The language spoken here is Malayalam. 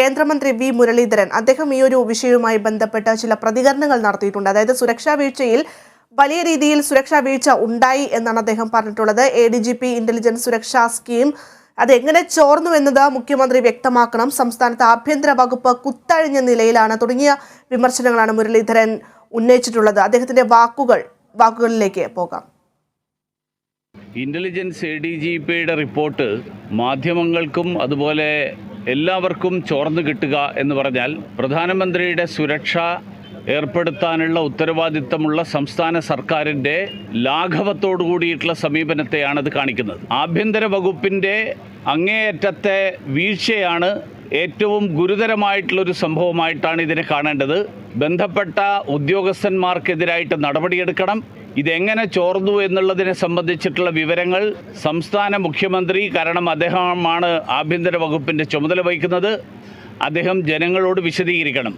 കേന്ദ്രമന്ത്രി വി മുരളീധരൻ അദ്ദേഹം ഈ ഒരു വിഷയവുമായി ബന്ധപ്പെട്ട് ചില പ്രതികരണങ്ങൾ നടത്തിയിട്ടുണ്ട്. അതായത് സുരക്ഷാ വീഴ്ചയിൽ വലിയ രീതിയിൽ സുരക്ഷാ വീഴ്ച ഉണ്ടായി എന്നാണ് അദ്ദേഹം പറഞ്ഞിട്ടുള്ളത്. ADGP ഇന്റലിജൻസ് സുരക്ഷാ സ്കീം അതെങ്ങനെ ചോർന്നു എന്നത് മുഖ്യമന്ത്രി വ്യക്തമാക്കണം, സംസ്ഥാനത്ത് ആഭ്യന്തര വകുപ്പ് കുത്തഴിഞ്ഞ നിലയിലാണ് തുടങ്ങിയ വിമർശനങ്ങളാണ് മുരളീധരൻ ഉന്നയിച്ചിട്ടുള്ളത്. അദ്ദേഹത്തിന്റെ വാക്കുകളിലേക്ക് പോകാം. ഇന്റലിജൻസ് ADGPയുടെ റിപ്പോർട്ട് മാധ്യമങ്ങൾക്കും അതുപോലെ എല്ലാവർക്കും ചോർന്നു കിട്ടുക എന്ന് പറഞ്ഞാൽ പ്രധാനമന്ത്രിയുടെ സുരക്ഷ ഏർപ്പെടുത്താനുള്ള ഉത്തരവാദിത്തമുള്ള സംസ്ഥാന സർക്കാരിൻ്റെ ലാഘവത്തോടു കൂടിയിട്ടുള്ള സമീപനത്തെയാണ് അത് കാണിക്കുന്നത്. ആഭ്യന്തര വകുപ്പിൻ്റെ അങ്ങേയറ്റത്തെ വീഴ്ചയാണ് ഏറ്റവും ഗുരുതരമായിട്ടുള്ളൊരു സംഭവമായിട്ടാണ് ഇതിനെ കാണേണ്ടത്. ബന്ധപ്പെട്ട ഉദ്യോഗസ്ഥന്മാർക്കെതിരായിട്ട് നടപടിയെടുക്കണം. ഇതെങ്ങനെ ചോർന്നു എന്നുള്ളതിനെ സംബന്ധിച്ചിട്ടുള്ള വിവരങ്ങൾ സംസ്ഥാന മുഖ്യമന്ത്രി, കാരണം അദ്ദേഹമാണ് ആഭ്യന്തര വകുപ്പിൻ്റെ ചുമതല വഹിക്കുന്നത്, അദ്ദേഹം ജനങ്ങളോട് വിശദീകരിക്കണം.